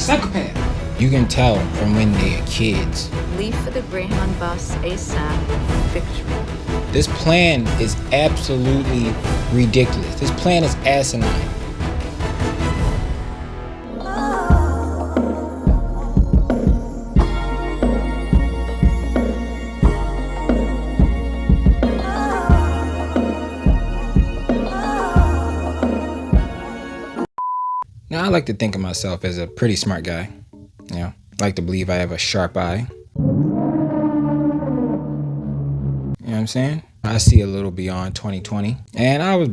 Psychopath. You can tell from when they are kids. Leave for the Greyhound bus ASAP. Victory. This plan is absolutely ridiculous. This plan is asinine. Now, I like to think of myself as a pretty smart guy. You know, I like to believe I have a sharp eye. You know what I'm saying? I see a little beyond 2020. And I was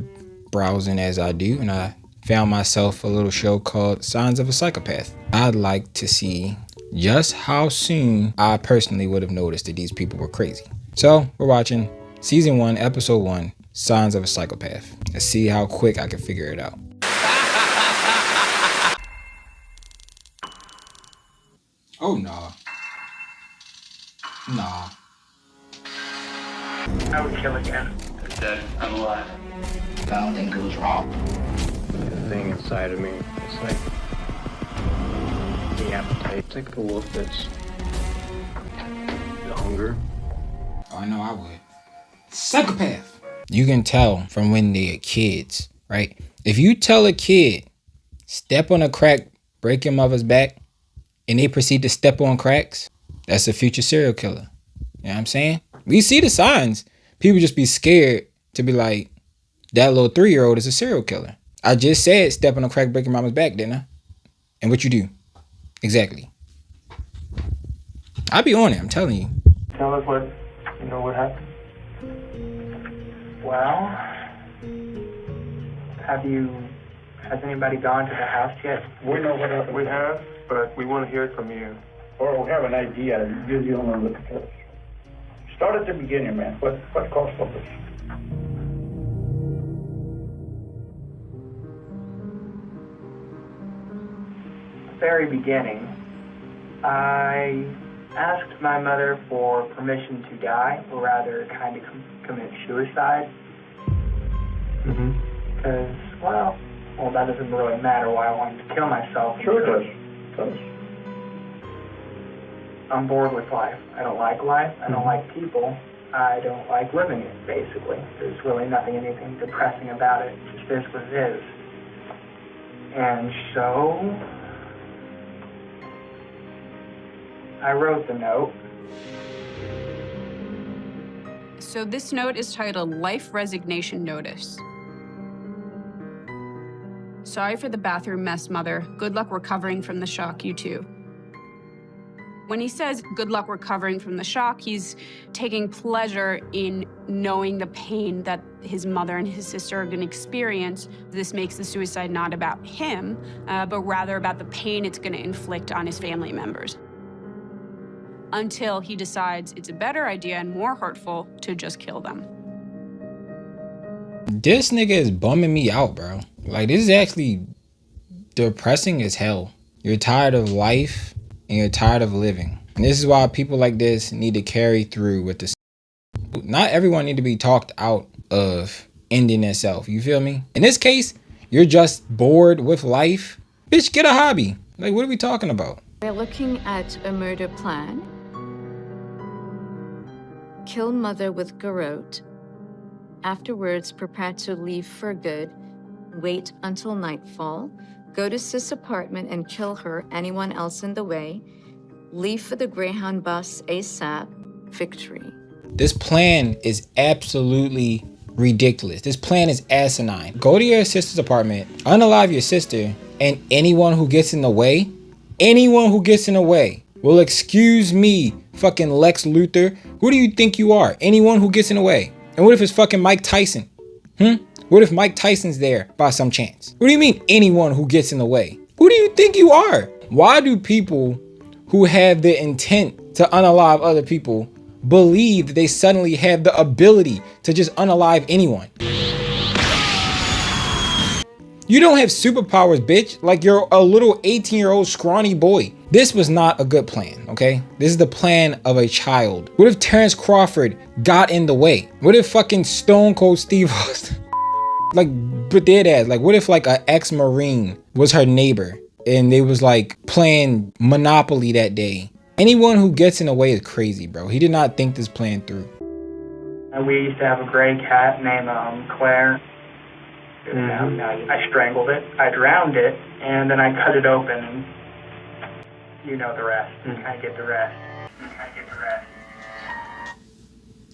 browsing as I do, and I found myself a little show called Signs of a Psychopath. I'd like to see just how soon I personally would have noticed that these people were crazy. So we're watching season 1, episode 1, Signs of a Psychopath. Let's see how quick I can figure it out. Oh, nah. Nah. I would kill again. It's dead. I'm alive. Something goes wrong. The thing inside of me, it's like the appetite. It's like the wolf that's the hunger. Oh, I know I would. Psychopath. You can tell from when they are kids, right? If you tell a kid, step on a crack, break your mother's back, and they proceed to step on cracks, that's a future serial killer. You know what I'm saying? We see the signs. People just be scared to be like, that little 3-year-old is a serial killer. I just said step on a crack, break your mama's back, didn't I? And what you do? Exactly. I be on it, I'm telling you. Tell us what happened. Well, has anybody gone to the house yet? We know what happened. We have, but we want to hear it from you. Or we have an idea. You're the only one looking at it. Start at the beginning, man. What caused all this? Very beginning, I asked my mother for permission to die, or rather kind of commit suicide. Because, well, that doesn't really matter why I wanted to kill myself. Sure it does. I'm bored with life. I don't like life. I don't like people. I don't like living it, basically. There's really anything depressing about it. It just is what it is. And so I wrote the note. So this note is titled Life Resignation Notice. Sorry for the bathroom mess, Mother. Good luck recovering from the shock, you too. When he says good luck recovering from the shock, he's taking pleasure in knowing the pain that his mother and his sister are going to experience. This makes the suicide not about him, but rather about the pain it's going to inflict on his family members. Until he decides it's a better idea and more hurtful to just kill them. This nigga is bumming me out, bro. Like, this is actually depressing as hell. You're tired of life and you're tired of living. And this is why people like this need to carry through with this. Not everyone need to be talked out of ending themselves. You feel me? In this case, you're just bored with life. Bitch, get a hobby. Like, what are we talking about? We're looking at a murder plan. Kill mother with garrote. Afterwards, prepare to leave for good. Wait until nightfall. Go to sis' apartment and kill her, anyone else in the way. Leave for the Greyhound bus ASAP. Victory. This plan is absolutely ridiculous. This plan is asinine. Go to your sister's apartment, unalive your sister, and anyone who gets in the way will excuse me, fucking Lex Luthor. Who do you think you are? Anyone who gets in the way. And what if it's fucking Mike Tyson? What if Mike Tyson's there by some chance? What do you mean anyone who gets in the way? Who do you think you are? Why do people who have the intent to unalive other people believe that they suddenly have the ability to just unalive anyone? You don't have superpowers, bitch. Like, you're a little 18-year-old scrawny boy. This was not a good plan, okay? This is the plan of a child. What if Terrence Crawford got in the way? What if fucking Stone Cold Steve Austin? Like, but dead ass. Like, what if like an ex-Marine was her neighbor and they was like playing Monopoly that day. Anyone who gets in the way is crazy, bro. He did not think this plan through. And we used to have a gray cat named Claire. I strangled it, I drowned it, and then I cut it open, and you know the rest. You kind of get the rest.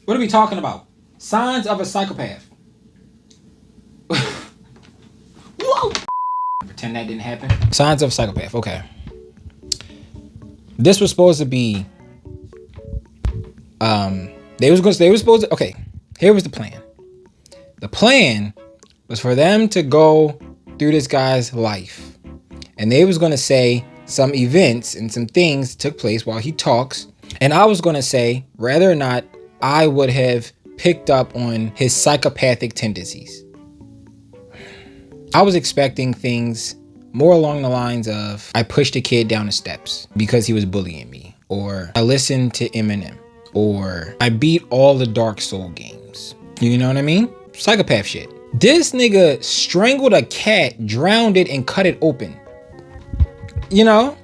What are we talking about? Signs of a psychopath. Whoa! Pretend that didn't happen. Signs of a psychopath. Okay. This was supposed to be. They were supposed to. Okay. Here was the plan. The plan was for them to go through this guy's life, and they was gonna say some events and some things took place while he talks, and I was gonna say whether or not I would have picked up on his psychopathic tendencies. I was expecting things more along the lines of I pushed a kid down the steps because he was bullying me, or I listened to Eminem, or I beat all the Dark Soul games. You know what I mean? Psychopath shit. This nigga strangled a cat, drowned it, and cut it open. You know?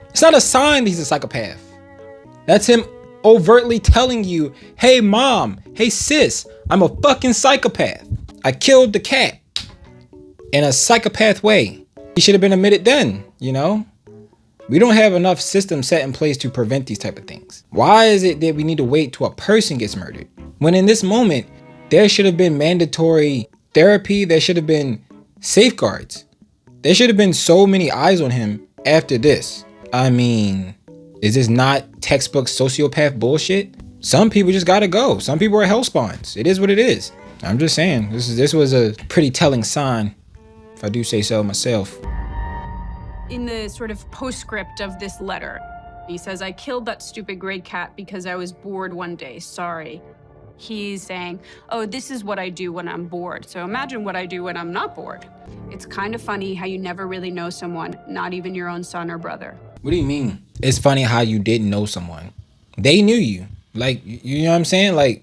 It's not a sign that he's a psychopath. That's him overtly telling you, hey mom, hey sis, I'm a fucking psychopath. I killed the cat in a psychopath way. He should have been admitted then, you know? We don't have enough systems set in place to prevent these type of things. Why is it that we need to wait till a person gets murdered? When in this moment, there should have been mandatory therapy, there should have been safeguards. There should have been so many eyes on him after this. I mean, is this not textbook sociopath bullshit? Some people just gotta go. Some people are hell spawns. It is what it is. I'm just saying, this was a pretty telling sign, if I do say so myself. In the sort of postscript of this letter, he says, I killed that stupid gray cat because I was bored one day, sorry. He's saying, oh, this is what I do when I'm bored. So imagine what I do when I'm not bored. It's kind of funny how you never really know someone, not even your own son or brother. What do you mean? It's funny how you didn't know someone. They knew you. Like, you know what I'm saying? Like,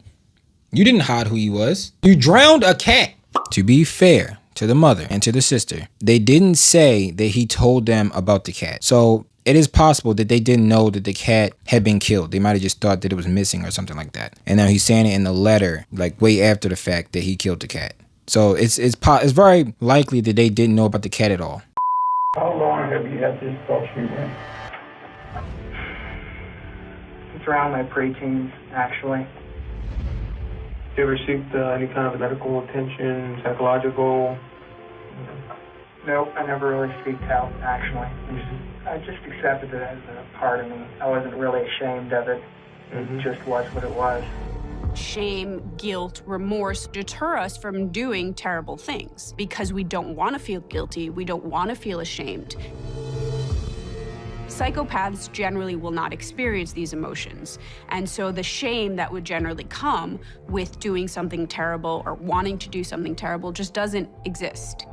you didn't hide who you was. You drowned a cat. To be fair to the mother and to the sister, they didn't say that he told them about the cat. So it is possible that they didn't know that the cat had been killed. They might have just thought that it was missing or something like that. And now he's saying it in the letter, like way after the fact that he killed the cat. So it's very likely that they didn't know about the cat at all. How long have you had this thought you went? It's around my preteens, actually. You ever seek any kind of medical attention, psychological? Nope, I never really seeked help, actually. I just accepted it as a part of me. I wasn't really ashamed of it. It just was what it was. Shame, guilt, remorse deter us from doing terrible things because we don't want to feel guilty, we don't want to feel ashamed. Psychopaths generally will not experience these emotions, and so the shame that would generally come with doing something terrible or wanting to do something terrible just doesn't exist.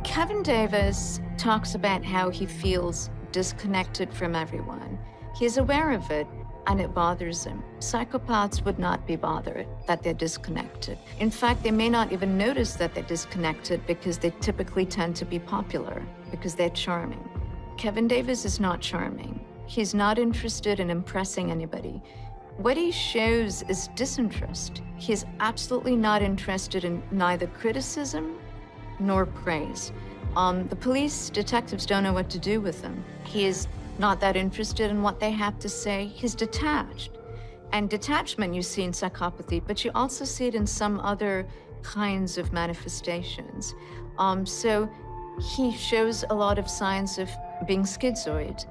Kevin Davis talks about how he feels disconnected from everyone. He's aware of it, and it bothers him. Psychopaths would not be bothered that they're disconnected. In fact, they may not even notice that they're disconnected because they typically tend to be popular, because they're charming. Kevin Davis is not charming. He's not interested in impressing anybody. What he shows is disinterest. He's absolutely not interested in neither criticism nor praise. The police detectives don't know what to do with him. He is not that interested in what they have to say. He's detached. And detachment you see in psychopathy, but you also see it in some other kinds of manifestations. So he shows a lot of signs of being schizoid.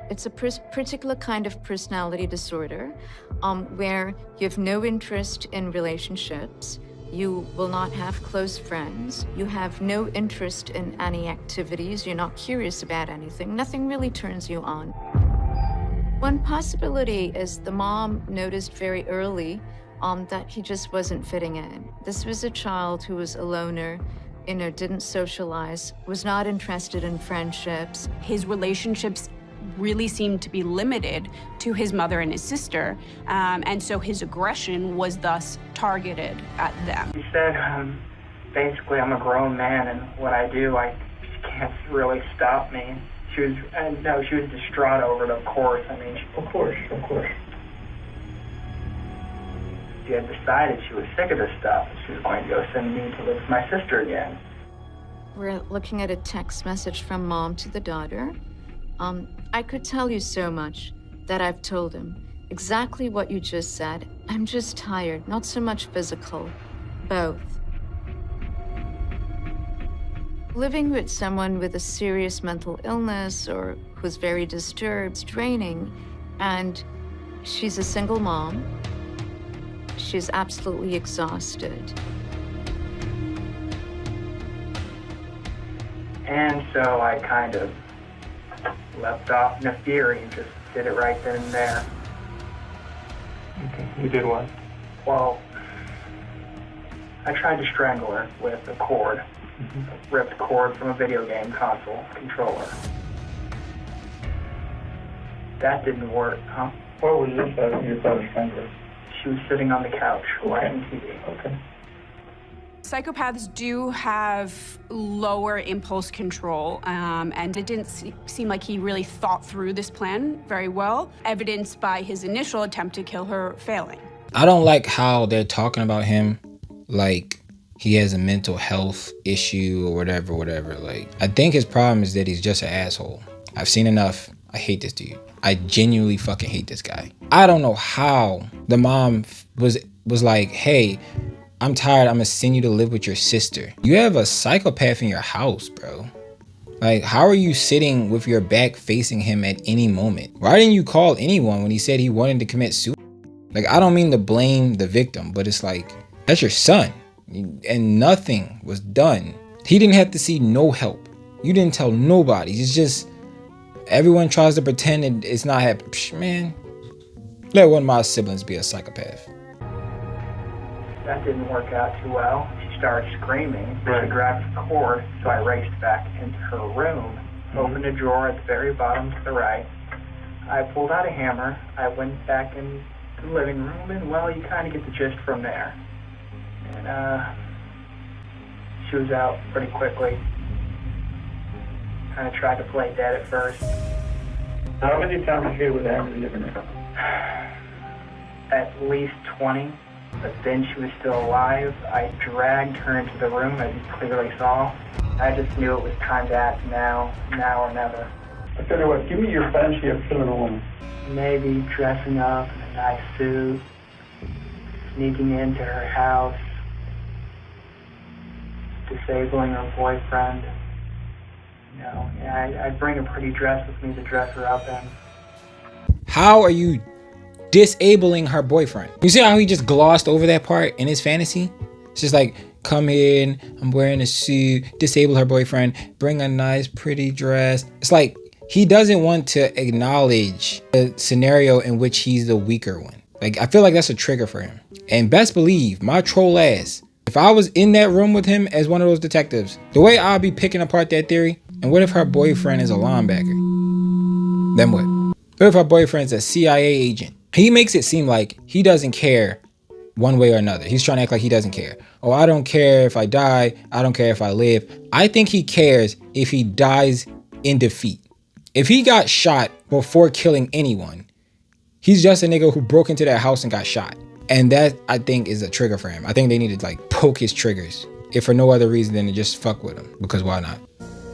It's a particular kind of personality disorder where you have no interest in relationships. You will not have close friends. You have no interest in any activities. You're not curious about anything. Nothing really turns you on. One possibility is the mom noticed very early that he just wasn't fitting in. This was a child who was a loner, didn't socialize, was not interested in friendships. His relationships really seemed to be limited to his mother and his sister, and so his aggression was thus targeted at them. He said, basically, I'm a grown man, and what I do, you can't really stop me. She was, and no, she was distraught over it, of course. I mean, Of course. she had decided she was sick of this stuff. She was going to go send me to live with my sister again. We're looking at a text message from mom to the daughter. I could tell you so much that I've told him. Exactly what you just said. I'm just tired, not so much physical. Both. Living with someone with a serious mental illness or who's very disturbed is draining, and she's a single mom. She's absolutely exhausted. And so I kind of leapt off in a fury and just did it right then and there. Okay. You did what? Well, I tried to strangle her with a cord. A ripped cord from a video game console controller. That didn't work, huh? Where was this at? You thought of strangler? She was sitting on the couch watching TV. Okay. Psychopaths do have lower impulse control, and it didn't seem like he really thought through this plan very well, evidenced by his initial attempt to kill her failing. I don't like how they're talking about him like he has a mental health issue or whatever. Like, I think his problem is that he's just an asshole. I've seen enough. I hate this dude. I genuinely fucking hate this guy. I don't know how the mom was like, hey, I'm tired. I'm gonna send you to live with your sister. You have a psychopath in your house, bro. Like, how are you sitting with your back facing him at any moment? Why didn't you call anyone when he said he wanted to commit suicide? Like, I don't mean to blame the victim, but it's like, that's your son. And nothing was done. He didn't have to see no help. You didn't tell nobody. It's just, everyone tries to pretend it's not happening. Man, let one of my siblings be a psychopath. That didn't work out too well. She started screaming. Right. She grabbed the cord, so I raced back into her room, opened a drawer at the very bottom to the right. I pulled out a hammer. I went back into the living room, and well, you kind of get the gist from there. And she was out pretty quickly. Kind of tried to play dead at first. How many times you hit with hammer in different areas? At least 20, but then she was still alive. I dragged her into the room, as you clearly saw. I just knew it was time to act now or never. I tell you what, give me your fantasy of killing a woman. Maybe dressing up in a nice suit, sneaking into her house, disabling her boyfriend. You know, yeah, I'd bring a pretty dress with me to dress her up in. How are you disabling her boyfriend? You see how he just glossed over that part in his fantasy? It's just like, come in, I'm wearing a suit, disable her boyfriend, bring a nice pretty dress. It's like he doesn't want to acknowledge the scenario in which he's the weaker one. Like, I feel like that's a trigger for him. And best believe, my troll ass, if I was in that room with him as one of those detectives, the way I'd be picking apart that theory, and what if her boyfriend is a linebacker? Then what? What if her boyfriend's a CIA agent? He makes it seem like he doesn't care one way or another. He's trying to act like he doesn't care. Oh, I don't care if I die. I don't care if I live. I think he cares if he dies in defeat. If he got shot before killing anyone, he's just a nigga who broke into their house and got shot. And that, I think, is a trigger for him. I think they need to, like, poke his triggers, if for no other reason than to just fuck with him. Because why not?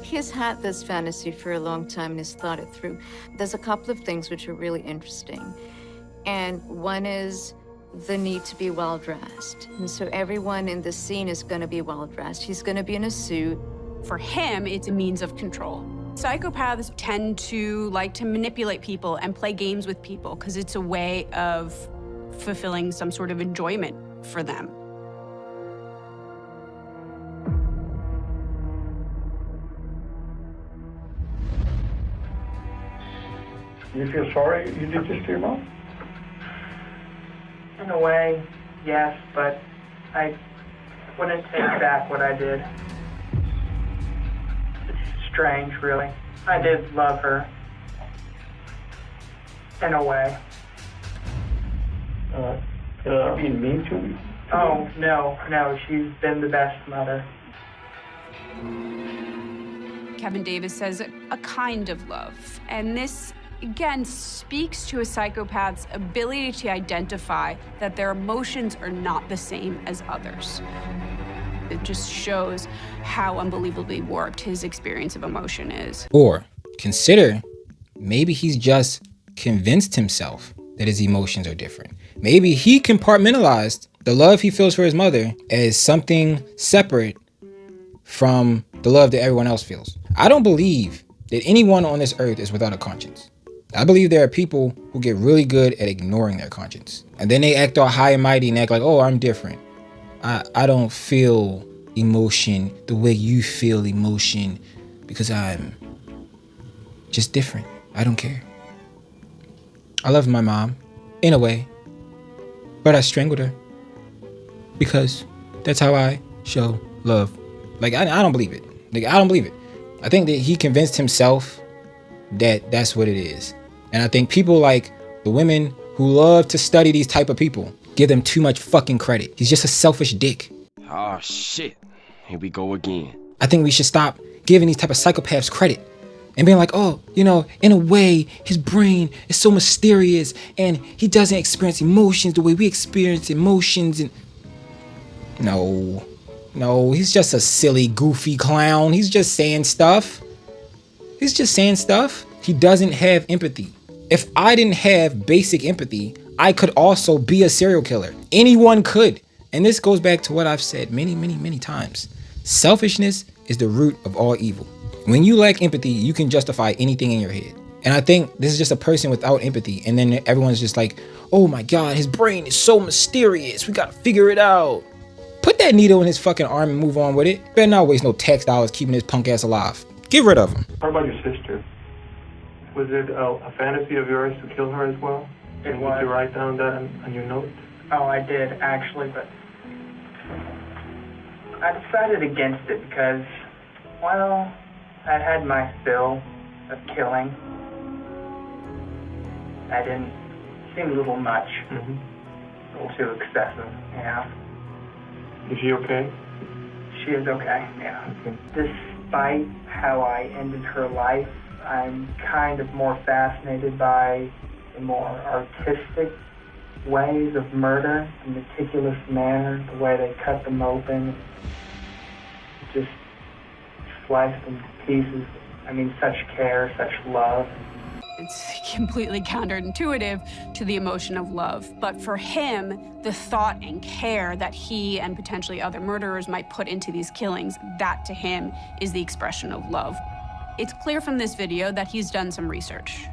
He's had this fantasy for a long time and has thought it through. There's a couple of things which are really interesting. And one is the need to be well-dressed. And so everyone in the scene is going to be well-dressed. He's going to be in a suit. For him, it's a means of control. Psychopaths tend to like to manipulate people and play games with people because it's a way of fulfilling some sort of enjoyment for them. You feel sorry you did this to your mom? In a way, yes, but I wouldn't take back what I did. It's strange, really. I did love her. In a way. Being mean to me? Oh, no, she's been the best mother. Kevin Davis says, a kind of love. And this, again, speaks to a psychopath's ability to identify that their emotions are not the same as others. It just shows how unbelievably warped his experience of emotion is. Or consider maybe he's just convinced himself that his emotions are different. Maybe he compartmentalized the love he feels for his mother as something separate from the love that everyone else feels. I don't believe that anyone on this earth is without a conscience. I believe there are people who get really good at ignoring their conscience. And then they act all high and mighty and act like, oh, I'm different. I don't feel emotion the way you feel emotion because I'm just different. I don't care. I love my mom in a way, but I strangled her because that's how I show love. Like, I don't believe it. Like, I don't believe it. I think that he convinced himself that that's what it is. And I think people like the women who love to study these type of people give them too much fucking credit. He's just a selfish dick. Oh shit, here we go again. I think we should stop giving these type of psychopaths credit and being like, oh, you know, in a way, his brain is so mysterious and he doesn't experience emotions the way we experience emotions. And no, he's just a silly, goofy clown. He's just saying stuff. He doesn't have empathy. If I didn't have basic empathy, I could also be a serial killer. Anyone could. And this goes back to what I've said many times. Selfishness is the root of all evil. When you lack empathy, you can justify anything in your head. And I think this is just a person without empathy. And then everyone's just like, oh my God, his brain is so mysterious. We gotta figure it out. Put that needle in his fucking arm and move on with it. Better not waste no tax dollars keeping his punk ass alive. Get rid of him. How about your sister? Was it a fantasy of yours to kill her as well? It Did was. you write down that on your notes? Oh, I did, actually, but I decided against it because, well, I'd had my fill of killing. I didn't seem a little much, a little too excessive, yeah. Is she okay? She is okay, yeah. Okay. Despite how I ended her life, I'm kind of more fascinated by the more artistic ways of murder, the meticulous manner, the way they cut them open, just slice them to pieces. I mean, such care, such love. It's completely counterintuitive to the emotion of love. But for him, the thought and care that he and potentially other murderers might put into these killings, that to him is the expression of love. It's clear from this video that he's done some research.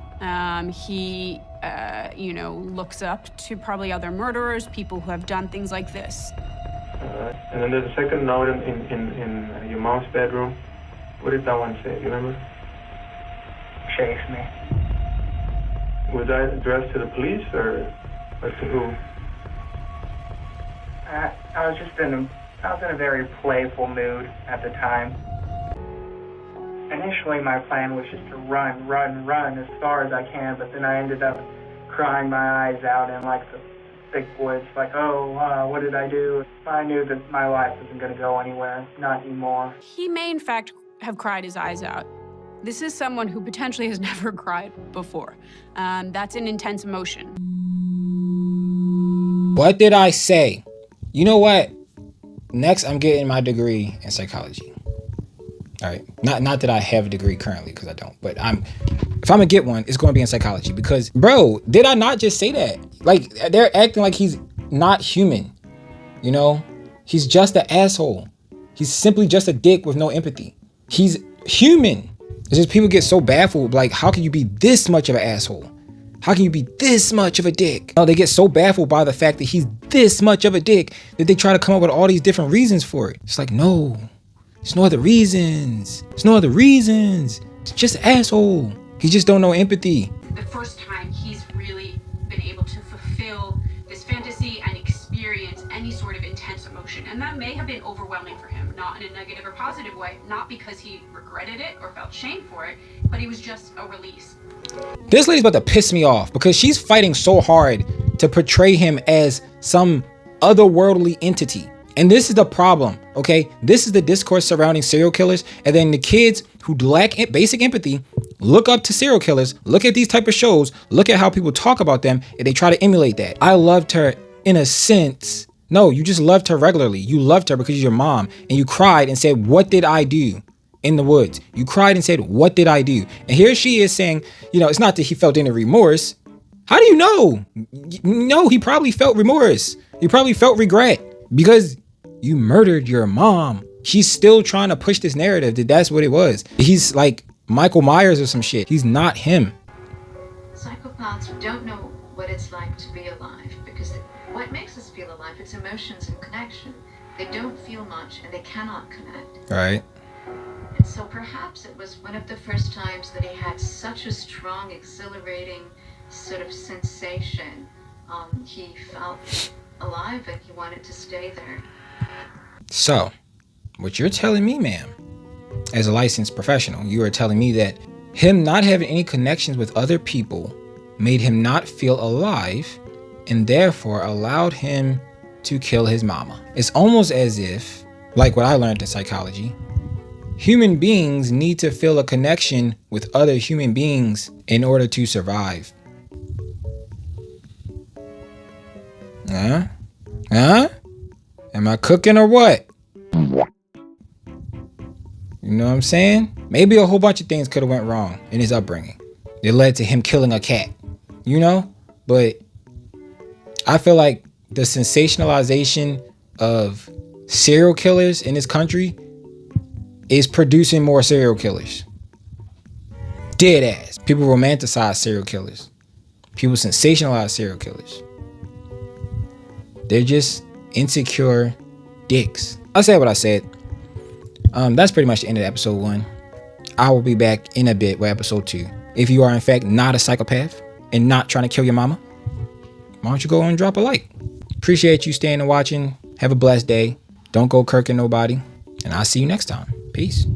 He looks up to probably other murderers, people who have done things like this. And then there's a second note in your mom's bedroom. What did that one say? Do you remember? Chase me. Was that addressed to the police or to who? I was in a very playful mood at the time. Initially, my plan was just to run as far as I can, but then I ended up crying my eyes out in like the thick woods, like, what did I do? I knew that my life wasn't going to go anywhere, not anymore. He may, in fact, have cried his eyes out. This is someone who potentially has never cried before. That's an intense emotion. What did I say? You know what? Next, I'm getting my degree in psychology. All right. Not that I have a degree currently, because I don't. But if I'm gonna get one, it's gonna be in psychology. Because, bro, did I not just say that? Like, they're acting like he's not human. You know? He's just an asshole. He's simply just a dick with no empathy. He's human. It's just people get so baffled. Like, how can you be this much of an asshole? How can you be this much of a dick? No, they get so baffled by the fact that he's this much of a dick that they try to come up with all these different reasons for it. It's like, no. There's no other reasons. There's no other reasons. It's just an asshole. He just don't know empathy. The first time he's really been able to fulfill this fantasy and experience any sort of intense emotion. And that may have been overwhelming for him, not in a negative or positive way, not because he regretted it or felt shame for it, but it was just a release. This lady's about to piss me off because she's fighting so hard to portray him as some otherworldly entity. And this is the problem. Okay, this is the discourse surrounding serial killers, and then the kids who lack basic empathy look up to serial killers, look at these type of shows, look at how people talk about them, and they try to emulate that. I loved her in a sense. No, you just loved her regularly. You loved her because you're your mom, and you cried and said, "What did I do?" in the woods. You cried and said, "What did I do?" And here she is saying, it's not that he felt any remorse. How do you know? No, he probably felt remorse. He probably felt regret because you murdered your mom. She's still trying to push this narrative that that's what it was. He's like Michael Myers or some shit. He's not him. Psychopaths don't know what it's like to be alive, because what makes us feel alive, it's emotions and connection. They don't feel much and they cannot connect. Right. And so perhaps it was one of the first times that he had such a strong, exhilarating sort of sensation. He felt alive and he wanted to stay there. So, what you're telling me, ma'am, as a licensed professional, you are telling me that him not having any connections with other people made him not feel alive and therefore allowed him to kill his mama. It's almost as if, like what I learned in psychology, human beings need to feel a connection with other human beings in order to survive. Huh? Am I cooking or what? You know what I'm saying? Maybe a whole bunch of things could have went wrong in his upbringing. It led to him killing a cat, But I feel like the sensationalization of serial killers in this country is producing more serial killers. Dead ass. People romanticize serial killers. People sensationalize serial killers. They're just insecure dicks. I said what I said. That's pretty much the end of episode 1. I will be back in a bit with episode 2. If you are in fact not a psychopath and not trying to kill your mama, why don't you go and drop a like? Appreciate you staying and watching. Have a blessed day. Don't go kirking nobody. And I'll see you next time. Peace.